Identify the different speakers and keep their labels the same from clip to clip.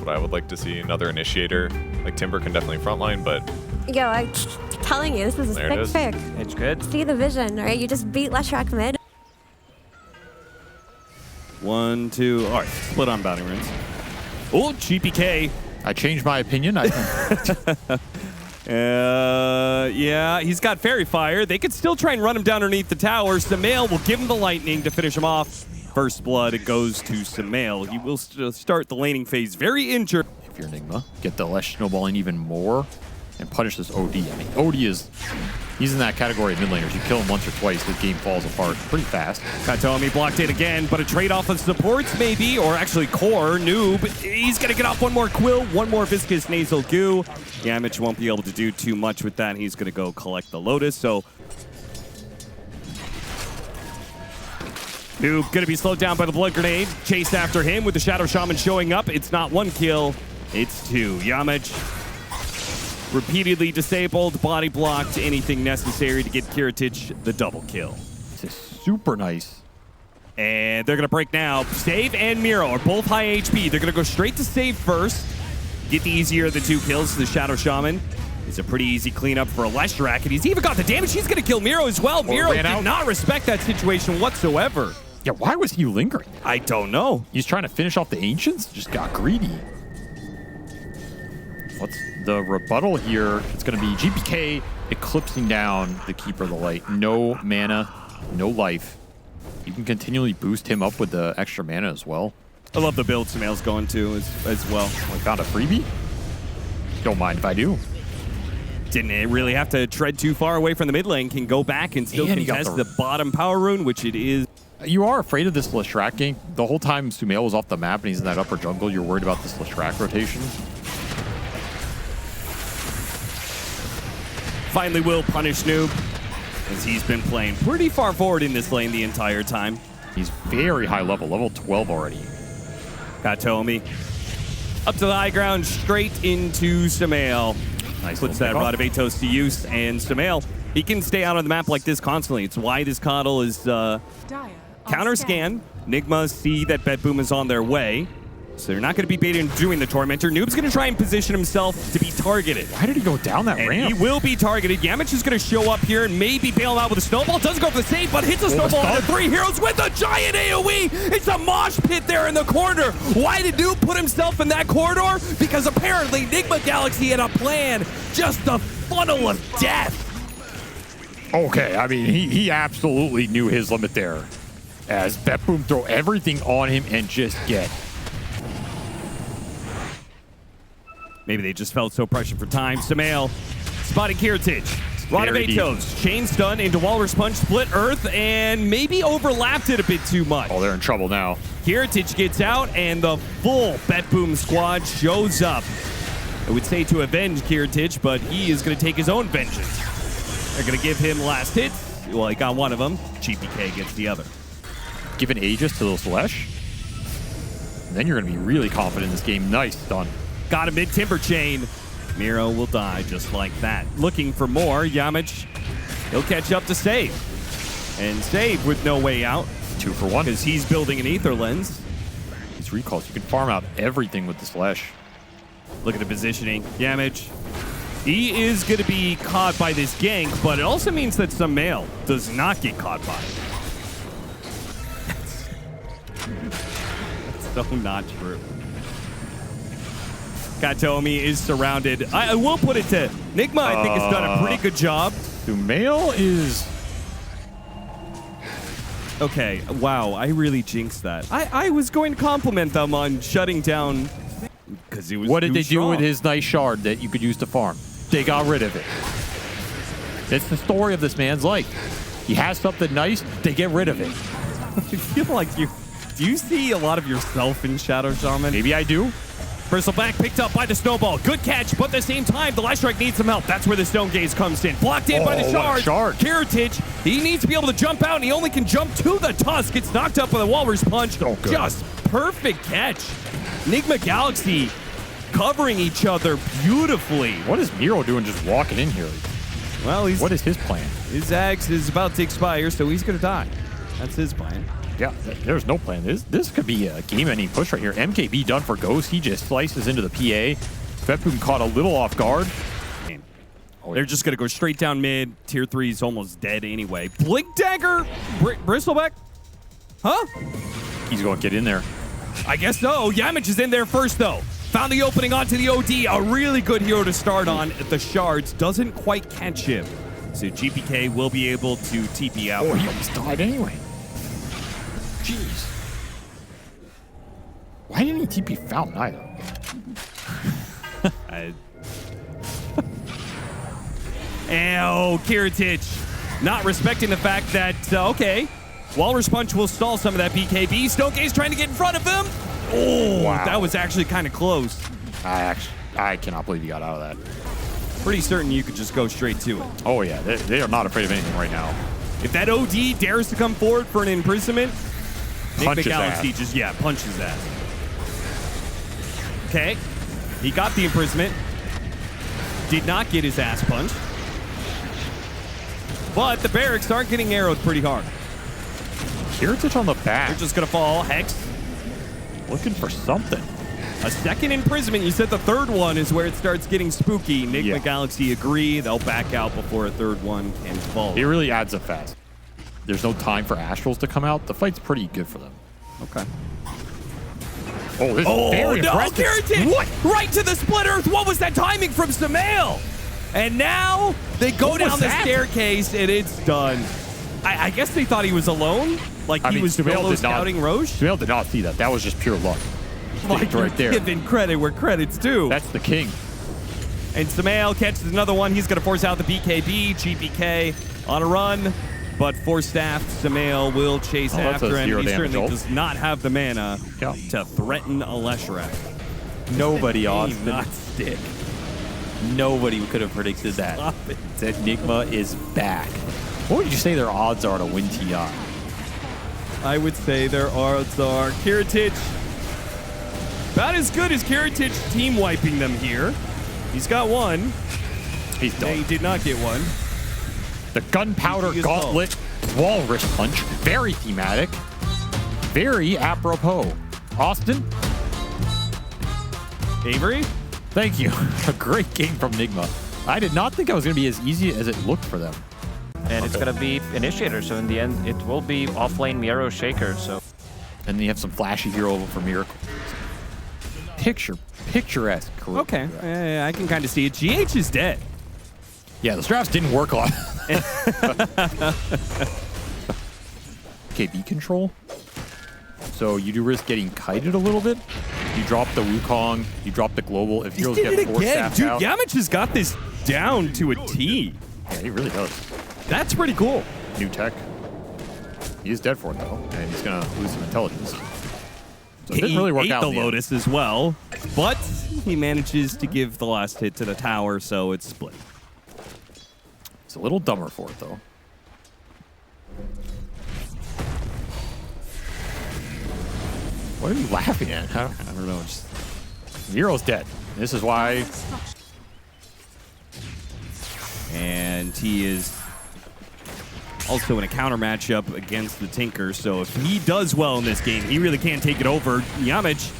Speaker 1: what I would like to see. Another initiator. Like Timber can definitely frontline, but
Speaker 2: Yo, I'm telling you, this is
Speaker 1: There it is.
Speaker 2: sick.
Speaker 3: It's good.
Speaker 2: See the vision, right? You just beat Leshrac mid.
Speaker 3: 1, 2. All right, split on bounty runes. Oh, GPK.
Speaker 4: I changed my opinion.
Speaker 3: Yeah, he's got Fairy Fire. They could still try and run him down underneath the tower. Samael will give him the lightning to finish him off. First blood, it goes to Samael. He will start the laning phase very injured.
Speaker 4: If you're Nigma, get the Lesh snowballing even more and punish this OD. I mean, OD is, he's in that category of mid laners. You kill him once or twice, the game falls apart pretty fast.
Speaker 3: Katomi blocked it again, but a trade-off of supports maybe, or actually core, Noob. He's going to get off one more Quill, one more Viscous Nasal Goo. Yamich won't be able to do too much with that. He's going to go collect the Lotus, so Noob going to be slowed down by the Blood Grenade. Chased after him with the Shadow Shaman showing up. It's not 1 kill, it's 2. Yamich repeatedly disabled, body blocked, anything necessary to get Kiritich the double kill.
Speaker 4: This is super nice.
Speaker 3: And they're going to break now. Save and Miro are both high HP. They're going to go straight to save first. Get the easier of the 2 kills to the Shadow Shaman. It's a pretty easy cleanup for Leshrac, and he's even got the damage. He's going to kill Miro as well. Miro did not respect that situation whatsoever.
Speaker 4: Yeah, why was he lingering?
Speaker 3: I don't know.
Speaker 4: He's trying to finish off the Ancients? Just got greedy. What's the rebuttal here? It's going to be GPK eclipsing down the Keeper of the Light. No mana, no life. You can continually boost him up with the extra mana as well.
Speaker 3: I love the build Samael's going to as well.
Speaker 4: We found a freebie? Don't mind if I do.
Speaker 3: Didn't really have to tread too far away from the mid lane. Can go back and still contest the bottom power rune, which it is.
Speaker 4: You are afraid of this Leshrac gank. The whole time Sumail was off the map and he's in that upper jungle, you're worried about this Leshrac rotation.
Speaker 3: Finally will punish Noob, as he's been playing pretty far forward in this lane the entire time.
Speaker 4: He's very high level, level 12 already.
Speaker 3: Katomi up to the high ground, straight into Samael.
Speaker 4: Nice.
Speaker 3: Puts that Rod of Atos to use, and Samael, he can stay out on the map like this constantly. It's why this Coddle is counter scan. Nigma see that BetBoom is on their way, so they're not going to be baited into doing the Tormentor. Noob's going to try and position himself to be targeted.
Speaker 4: Why did he go down that ramp?
Speaker 3: He will be targeted. Yamich is going to show up here and maybe bail him out with a snowball. Doesn't go for the save, but hits a snowball onto 3 heroes with a giant AoE. It's a mosh pit there in the corner. Why did Noob put himself in that corridor? Because apparently Nigma Galaxy had a plan. Just a funnel of death.
Speaker 4: Okay, I mean, he absolutely knew his limit there. As BetBoom throw everything on him and just get.
Speaker 3: Maybe they just felt so pressured for time. Samael spotting Kiritich. Rod of Atos, chain stun into Walrus Punch, split Earth, and maybe overlapped it a bit too much.
Speaker 4: Oh, they're in trouble now.
Speaker 3: Kiritich gets out, and the full BetBoom squad shows up. I would say to avenge Kiritich, but he is going to take his own vengeance. They're going to give him last hit. Well, he got one of them. GPK gets the other.
Speaker 4: Give an Aegis to those Lesh. And then you're going to be really confident in this game. Nice stun.
Speaker 3: Got a mid-timber chain. Miro will die just like that. Looking for more. Yamich, he'll catch up to Save. And Save with no way out.
Speaker 4: 2 for 1.
Speaker 3: Because he's building an Ether Lens.
Speaker 4: These recalls, you can farm out everything with this Lesh.
Speaker 3: Look at the positioning. Yamich, he is going to be caught by this gank, but it also means that Samael does not get caught by it. That's so not true. Katomi is surrounded. I will put it to Nigma, I think, has done a pretty good job.
Speaker 4: Sumail is...
Speaker 3: Okay, wow, I really jinxed that. I was going to compliment them on shutting down because he was
Speaker 4: What did they
Speaker 3: strong.
Speaker 4: do with his nice shard that you could use to farm? They got rid of it. That's the story of this man's life. He has something nice, they get rid of it.
Speaker 3: I feel like you... Do you see a lot of yourself in Shadow Shaman?
Speaker 4: Maybe I do.
Speaker 3: Bristleback picked up by the snowball. Good catch, but at the same time, the Leshrac needs some help. That's where the Stone Gaze comes in. Blocked in by the shard. Kiritich, he needs to be able to jump out, and he only can jump to the Tusk. Gets knocked up by the Walrus Punch.
Speaker 4: Oh, good.
Speaker 3: Just perfect catch. Nigma Galaxy covering each other beautifully.
Speaker 4: What is Miro doing just walking in here?
Speaker 3: Well,
Speaker 4: what is his plan?
Speaker 3: His Axe is about to expire, so he's going to die. That's his plan.
Speaker 4: Yeah, there's no plan. This could be a game-ending push right here. MKB done for Ghost. He just slices into the PA. BetBoom caught a little off guard.
Speaker 3: They're just going to go straight down mid. Tier 3 is almost dead anyway. Blink Dagger? Bristleback? Huh?
Speaker 4: He's going to get in there.
Speaker 3: I guess so. Yamich is in there first, though. Found the opening onto the OD. A really good hero to start on. The shards doesn't quite catch him. So GPK will be able to TP out.
Speaker 4: Oh, he almost died anyway. Jeez. Why didn't he TP Fountain either?
Speaker 3: Oh, Kiritich not respecting the fact that, okay, Walrus Punch will stall some of that BKB. Stonegaze trying to get in front of him. Oh, wow. That was actually kind of close.
Speaker 4: I cannot believe he got out of that.
Speaker 3: Pretty certain you could just go straight to it.
Speaker 4: Oh, yeah. They are not afraid of anything right now.
Speaker 3: If that OD dares to come forward for an imprisonment,
Speaker 4: Punches
Speaker 3: Galaxy just, punches that. Okay. He got the imprisonment. Did not get his ass punched. But the barracks aren't getting arrowed pretty hard.
Speaker 4: Kiritich on the back.
Speaker 3: They're just going to fall. Hex.
Speaker 4: Looking for something.
Speaker 3: A second imprisonment. You said the third one is where it starts getting spooky. NIGMA Galaxy agree. They'll back out before a third one can fall.
Speaker 4: It really adds up fast. There's no time for Astrals to come out. The fight's pretty good for them.
Speaker 3: Okay.
Speaker 4: Oh, this is very impressive.
Speaker 3: Kiritich! What? Right to the split earth. What was that timing from Samael? And now they go down the staircase and it's done. I guess they thought he was alone. Like he was solo scouting Roche.
Speaker 4: Samael did not see that. That was just pure luck.
Speaker 3: Like right there. Giving credit where credit's due.
Speaker 4: That's the king.
Speaker 3: And Samael catches another one. He's going to force out the BKB. GPK on a run. But Force-staffed Samael will chase after him. He certainly does not have the mana to threaten a Leshrac.
Speaker 5: Nobody, Austin. Not stick. Nobody could have predicted that. That NIGMA is back.
Speaker 4: What would you say their odds are to win TI?
Speaker 3: I would say their odds are Kiritich. About as good as Kiritich team wiping them here. He's got one.
Speaker 4: He's done.
Speaker 3: He did not get one.
Speaker 4: The Gunpowder Gauntlet Walrus Punch. Very thematic. Very apropos. Austin?
Speaker 3: Avery?
Speaker 4: Thank you. A great game from NIGMA. I did not think it was going to be as easy as it looked for them.
Speaker 6: And it's going to be Initiator, so in the end, it will be off-lane Miro Shaker, so...
Speaker 4: And then you have some flashy hero for Miracle. Picturesque.
Speaker 3: Okay, I can kind of see it. GH is dead.
Speaker 4: Yeah, the straps didn't work a lot. KB control. So you do risk getting kited a little bit. You drop the Wukong, you drop the global. If heroes get force staffed out.
Speaker 3: Dude, Yamich has got this down to a T.
Speaker 4: Yeah, he really does.
Speaker 3: That's pretty cool.
Speaker 4: New tech. He is dead for it though, and he's gonna lose some intelligence. So it didn't really work out.
Speaker 3: He ate the Lotus as well, but he manages to give the last hit to the tower, so it's split.
Speaker 4: It's a little dumber for it though. What are you laughing at? I don't know. Just Nero's dead. This is why.
Speaker 3: And he is also in a counter matchup against the Tinker, so if he does well in this game, he really can't take it over. Yamich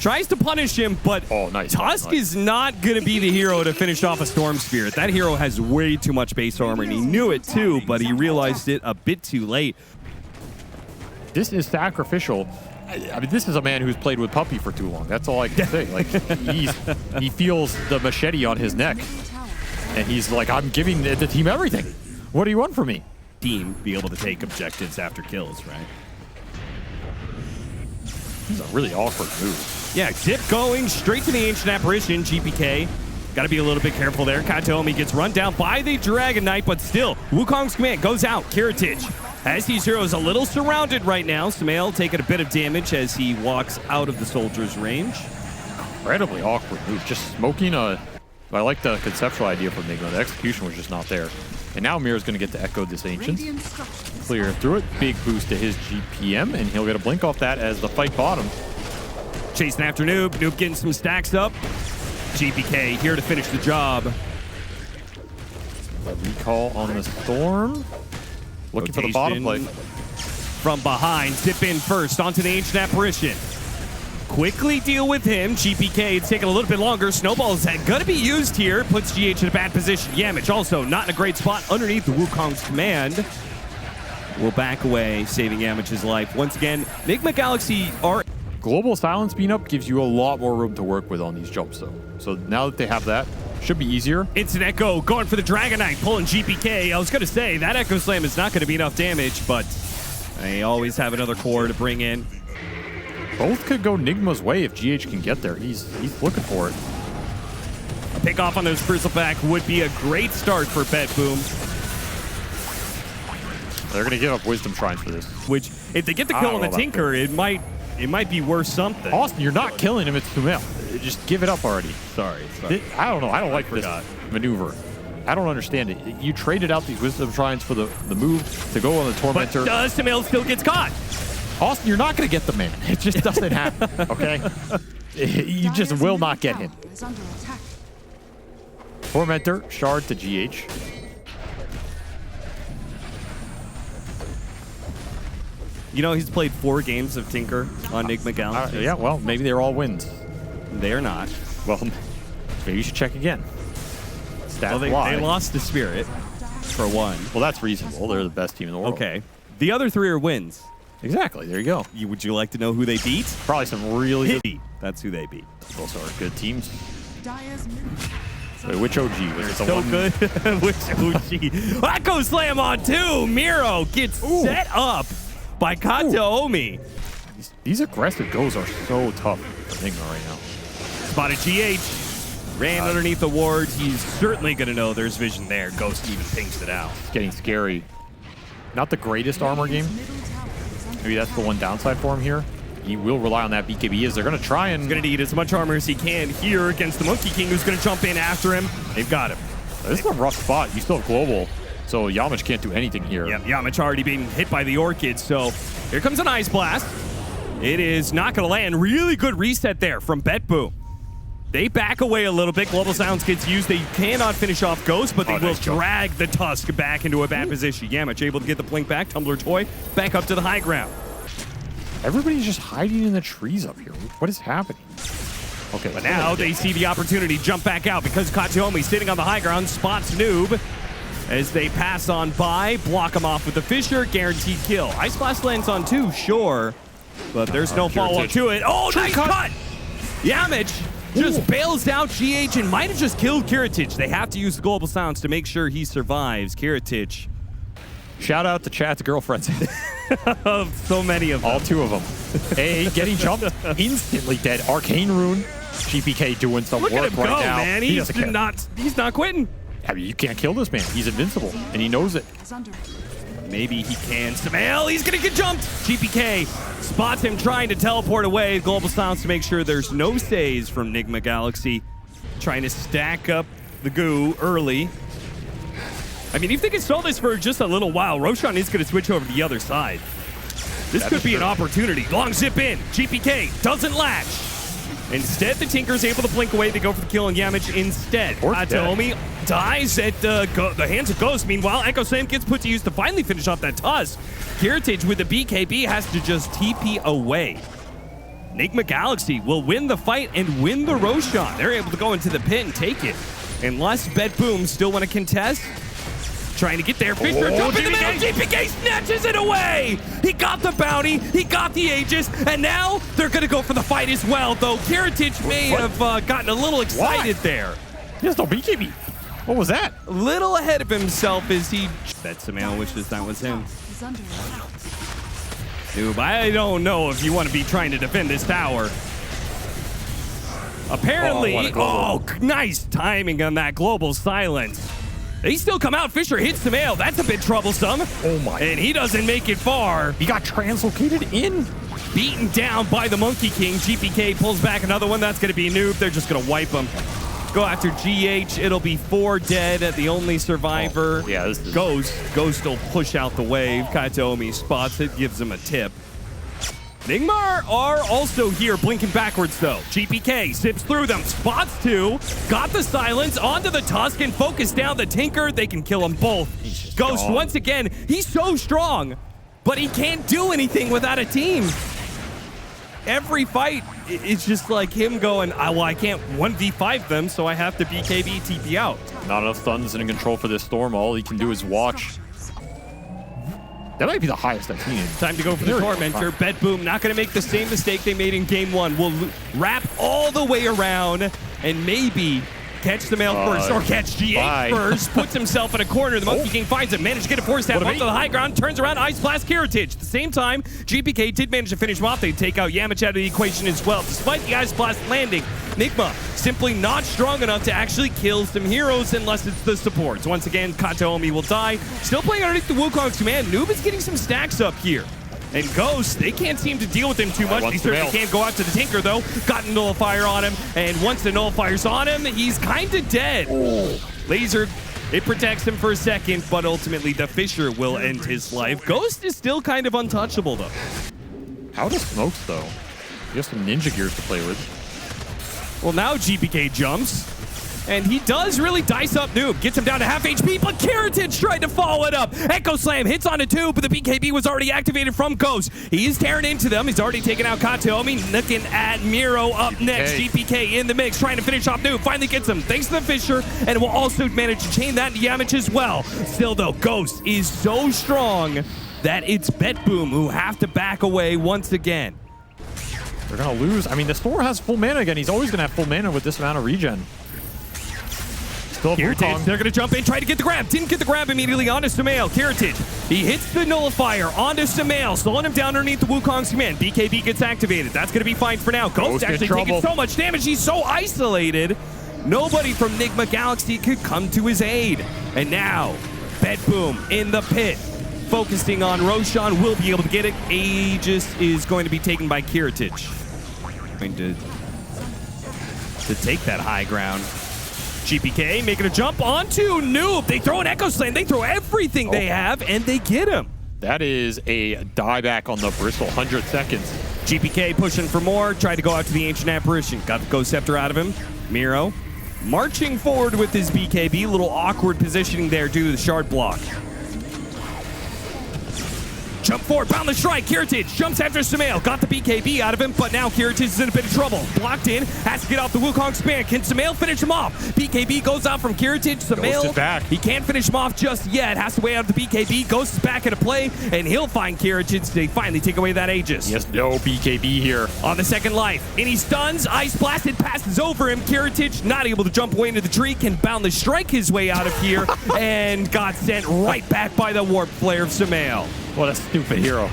Speaker 3: tries to punish him, but Tusk is not going to be the hero to finish off a Storm Spirit. That hero has way too much base armor, and he knew it too, but he realized it a bit too late.
Speaker 4: This is sacrificial. I mean, this is a man who's played with Puppy for too long. That's all I can say. Like, he feels the machete on his neck, and he's like, I'm giving the team everything. What do you want from me?
Speaker 3: Team be able to take objectives after kills, right?
Speaker 4: This is a really awkward move.
Speaker 3: Yeah, Zip going straight to the Ancient Apparition. GPK, got to be a little bit careful there. Katomi gets run down by the Dragon Knight, but still, Wukong's command goes out. Kiritich has these heroes a little surrounded right now. Samael taking a bit of damage as he walks out of the soldier's range.
Speaker 4: Incredibly awkward move. Just smoking a... I like the conceptual idea from NIGMA. The execution was just not there. And now Mirror's going to get to echo this Ancient. Clear through it. Big boost to his GPM, and he'll get a blink off that as the fight bottom.
Speaker 3: Chasing after Noob. Noob getting some stacks up. GPK here to finish the job.
Speaker 4: A recall on the Storm. Looking for the bottom plate.
Speaker 3: from behind. Zip in first onto the Ancient Apparition. Quickly deal with him. GPK, it's taking a little bit longer. Snowball's gonna be used here. Puts GH in a bad position. Yamich also not in a great spot underneath the Wukong's command. Will back away, saving Yamich's life. Once again, NIGMA Galaxy are...
Speaker 4: Global Silence being up gives you a lot more room to work with on these jumps, though. So now that they have that, should be easier.
Speaker 3: Instant Echo going for the Dragon Knight, pulling GPK. I was going to say, that Echo Slam is not going to be enough damage, but they always have another core to bring in.
Speaker 4: Both could go Nigma's way if GH can get there. He's looking for it.
Speaker 3: A pick off on those Bristleback would be a great start for BetBoom.
Speaker 4: They're going to give up Wisdom Shrines for this.
Speaker 3: Which, if they get the kill on the Tinker, it might be worth something.
Speaker 4: Austin, you're not killing him. It's Sumail. Just give it up already.
Speaker 3: Sorry.
Speaker 4: I don't know. I don't like this maneuver. I don't understand it. You traded out these Wisdom Shrines for the move to go on the Tormentor.
Speaker 3: But Sumail still gets caught.
Speaker 4: Austin, you're not going to get the man. It just doesn't happen, okay? You just will not get him. Tormentor, shard to GH.
Speaker 3: You know, he's played 4 games of Tinker on NIGMA Galaxy.
Speaker 4: Yeah, well, maybe they're all wins.
Speaker 3: They're not.
Speaker 4: Well, maybe you should check again.
Speaker 3: Well, they lost the Spirit, for one.
Speaker 4: Well, that's reasonable. They're the best team in the world.
Speaker 3: Okay. The other 3 are wins.
Speaker 4: Exactly. There you go.
Speaker 3: Would you like to know who they beat?
Speaker 4: Probably some really good.
Speaker 3: That's who they beat.
Speaker 4: Those are good teams. Wait, which OG? Was it the
Speaker 3: So
Speaker 4: one?
Speaker 3: good. Which OG? Echo Slam on 2. Miro gets set up by Kataomi.
Speaker 4: These aggressive goes are so tough for Nigma right now.
Speaker 3: Spotted GH. Ran underneath the ward. He's certainly going to know there's vision there. Ghost even pinks it out.
Speaker 4: It's getting scary. Not the greatest armor game. Maybe that's the one downside for him here. He will rely on that BKB as they're going to try and...
Speaker 3: He's going to need as much armor as he can here against the Monkey King, who's going to jump in after him. They've got him.
Speaker 4: This is a rough spot. You still have Global, so Yamich can't do anything here.
Speaker 3: Yep, Yamich already being hit by the Orchid, so here comes an Ice Blast. It is not going to land. Really good reset there from BetBoom. They back away a little bit. Global Silence gets used. They cannot finish off Ghost, but they will drag the Tusk back into a bad position. Yamich able to get the Blink back. Tumbler Toy back up to the high ground.
Speaker 4: Everybody's just hiding in the trees up here. What is happening? Okay,
Speaker 3: but now they see the opportunity to jump back out because Kataomi sitting on the high ground spots Noob as they pass on by, block him off with the Fissure, guaranteed kill. Ice Blast lands on 2, sure, but there's no follow-up to it. Oh, nice cut! Yamich just bails out GH and might have just killed Kiritich. They have to use the Global Silence to make sure he survives. Kiritich.
Speaker 4: Shout out to chat's girlfriends.
Speaker 3: So many of them.
Speaker 4: All 2 of them. A, getting jumped, instantly dead. Arcane Rune. GPK doing some
Speaker 3: Look
Speaker 4: work
Speaker 3: at him
Speaker 4: right
Speaker 3: go,
Speaker 4: now.
Speaker 3: Man. He's not quitting.
Speaker 4: I mean, you can't kill this man. He's invincible, and he knows it.
Speaker 3: Maybe he can. Sumail, he's going to get jumped. GPK spots him trying to teleport away. Global Silence to make sure there's no saves from NIGMA Galaxy. Trying to stack up the goo early. I mean, if they can stall this for just a little while, Roshan is going to switch over to the other side. This could be an opportunity. Long zip in. GPK doesn't latch. Instead, the Tinker's able to blink away. They go for the kill on Yamich instead. Kataomi dies at the hands of Ghost. Meanwhile, Echo Slam gets put to use to finally finish off that Tusk. Kiritich with the BKB has to just TP away. NIGMA Galaxy will win the fight and win the Roshan. They're able to go into the pit and take it. Unless BetBoom still want to contest. Trying to get there. Fisher jumping the middle. GPK snatches it away. He got the bounty. He got the Aegis. And now they're going to go for the fight as well, though Kiritich may have gotten a little excited there.
Speaker 4: Yes, no BKB. What was that?
Speaker 3: A little ahead of himself as he... Bet Sumail wishes that was him. Dude, I don't know if you want to be trying to defend this tower. Apparently... nice timing on that Global Silence. They still come out. Fisher hits Sumail. That's a bit troublesome.
Speaker 4: Oh my.
Speaker 3: And he doesn't make it far.
Speaker 4: He got translocated in.
Speaker 3: Beaten down by the Monkey King. GPK pulls back another one. That's going to be Noob. They're just going to wipe him. Go after GH. It'll be 4 dead. The only survivor.
Speaker 4: Yeah, this is...
Speaker 3: Ghost will push out the wave. Kataomi spots it, gives him a tip. NIGMA are also here, blinking backwards, though. GPK zips through them, spots 2, got the silence, onto the Tusk, and focus down the Tinker. They can kill them both. Ghost, once again, he's so strong. but he can't do anything without a team. Every fight, it's just like him going, well, I can't 1v5 them, so I have to BKB TP out.
Speaker 4: Not enough stuns and in control for this Storm. All he can do is watch. That might be the highest I've seen.
Speaker 3: Time to go for the Tormentor. BetBoom not going to make the same mistake they made in game 1. Will wrap all the way around and maybe catch the male first, or catch G8 first. Puts himself in a corner. The Monkey King finds it. Managed to get a force tap up to the high ground. Turns around, Ice Blast Kiritich. At the same time, GPK did manage to finish him off. They take out Yamich out of the equation as well. Despite the Ice Blast landing, NIGMA simply not strong enough to actually kill some heroes unless it's the supports. Once again, Kataomi will die. Still playing underneath the Wukong's command. Noob is getting some stacks up here. And Ghost, they can't seem to deal with him too much. He certainly can't go out to the Tinker, though. Got a Nullifier on him, and once the Nullifier's on him, he's kind of dead. Laser, it protects him for a second, but ultimately the Fissure will end his life. Ghost is still kind of untouchable, though.
Speaker 4: How does Smokes, though? He has some ninja gears to play with.
Speaker 3: Well, now GPK jumps, and he does really dice up Noob. Gets him down to half HP, but Kiritich tried to follow it up. Echo Slam hits on a 2, but the BKB was already activated from Ghost. He's tearing into them. He's already taken out Kataomi. Looking at Miro up next. GPK in the mix, trying to finish off Noob. Finally gets him, thanks to the Fissure, and will also manage to chain that into Yamich as well. Still, though, Ghost is so strong that it's BetBoom who have to back away once again.
Speaker 4: They're going to lose. I mean, the Storm has full mana again. He's always going to have full mana with this amount of regen.
Speaker 3: Kiritich, they're going to jump in, try to get the grab. Didn't get the grab immediately onto Sumail. Kiritich, he hits the Nullifier onto Sumail, slowing him down underneath the Wukong's command. BKB gets activated. That's going to be fine for now. Ghost actually taking so much damage. He's so isolated. Nobody from NIGMA Galaxy could come to his aid. And now, BetBoom in the pit. Focusing on Roshan, will be able to get it. Aegis is going to be taken by Kiritich. Going to take that high ground. GPK making a jump onto Noob. They throw an Echo Slam. They throw everything they have, and they get him.
Speaker 4: That is a dieback on the Bristle. 100 seconds.
Speaker 3: GPK pushing for more. Tried to go out to the Ancient Apparition. Got the Ghost Scepter out of him. Miro marching forward with his BKB. Little awkward positioning there due to the shard block. Jump forward, boundless strike. Kiritich jumps after Sumail. Got the BKB out of him, but now Kiritich is in a bit of trouble. Blocked in, has to get off the Wukong span. Can Sumail finish him off? BKB goes out from Kiritich. Sumail
Speaker 4: is back.
Speaker 3: He can't finish him off just yet. Has to wait out the BKB. Ghost is back into play, and he'll find Kiritich. They finally take away that Aegis.
Speaker 4: Yes, no BKB here.
Speaker 3: On the second life, and he stuns. Ice Blasted passes over him. Kiritich not able to jump away into the tree. Can boundless strike his way out of here, and got sent right back by the Warp Flare of Sumail.
Speaker 4: What a stupid hero.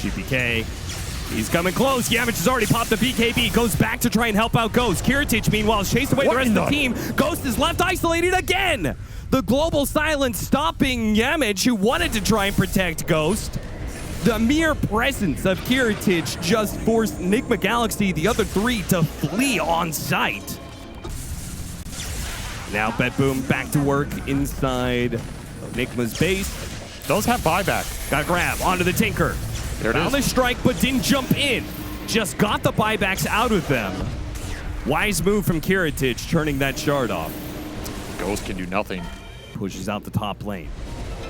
Speaker 3: GPK, he's coming close. Yamich has already popped the BKB. Goes back to try and help out Ghost. Kiritich, meanwhile, is chased away the rest of the team. Ghost is left isolated again. The global silence stopping Yamich, who wanted to try and protect Ghost. The mere presence of Kiritich just forced NIGMA Galaxy, the other three, to flee on sight. Now BetBoom back to work inside of NIGMA's base.
Speaker 4: Does have buyback.
Speaker 3: Got a grab onto the Tinker.
Speaker 4: There it is.
Speaker 3: Found the strike, but didn't jump in. Just got the buybacks out of them. Wise move from Kiritich, turning that shard off.
Speaker 4: Ghost can do nothing.
Speaker 3: Pushes out the top lane.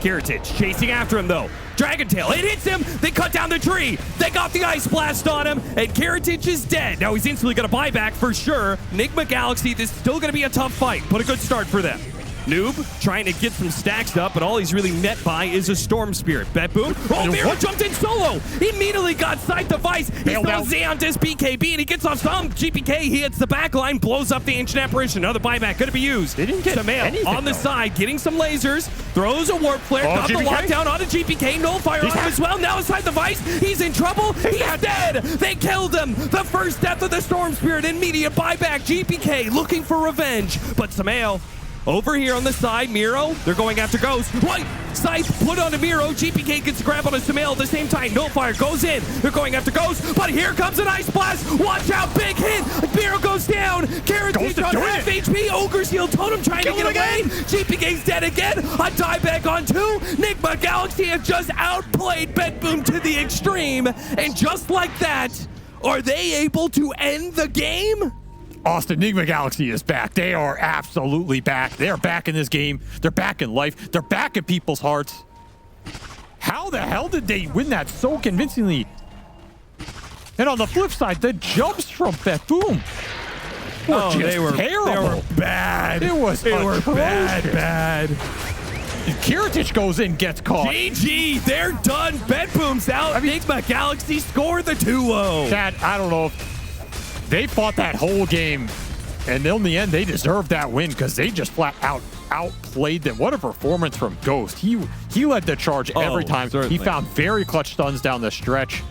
Speaker 3: Kiritich chasing after him, though. Dragon Tail, it hits him. They cut down the tree. They got the Ice Blast on him, and Kiritich is dead. Now he's instantly going to buy back for sure. NIGMA Galaxy, this is still going to be a tough fight, but a good start for them. Noob trying to get some stacks up, but all he's really met by is a Storm Spirit. BetBoom. Oh, Miro jumped in solo. He immediately got Sight Device. He throws Xeontis BKB, and he gets off some. GPK, he hits the back line, blows up the Ancient Apparition. Another buyback going to be used.
Speaker 4: They didn't get
Speaker 3: Sumail on the side, getting some lasers. Throws a Warp Flare. Got the lockdown on the GPK. Nullifier on him as well. Now inside Device. He's in trouble. He's dead. They killed him. The first death of the Storm Spirit. Immediate buyback. GPK looking for revenge. But Sumail over here on the side, Miro, they're going after Ghost. Right, Scythe put onto Miro. GPK gets a grab on a Sumail at the same time. Nullifier goes in. They're going after Ghost, but here comes an Ice Blast. Watch out, big hit. Miro goes down. Kiritich on half HP. Ogre Seal Totem trying to get away. GPK's dead again. A dieback on 2. NIGMA Galaxy have just outplayed BetBoom to the extreme. And just like that, are they able to end the game?
Speaker 4: Austin, Enigma Galaxy is back. They are absolutely back. They are back in this game. They're back in life. They're back in people's hearts. How the hell did they win that so convincingly? And on the flip side, the jumps from BetBoom were just terrible.
Speaker 3: They were bad.
Speaker 4: It was
Speaker 3: They were
Speaker 4: atrocious.
Speaker 3: bad.
Speaker 4: Kiritich goes in, gets caught.
Speaker 3: GG, they're done. BetBoom's out. Enigma Galaxy scored the 2-0.
Speaker 4: Chad, I don't know if they fought that whole game, and in the end, they deserved that win because they just flat out outplayed them. What a performance from Ghost. He led the charge every time.
Speaker 3: Certainly.
Speaker 4: He found very clutch stuns down the stretch.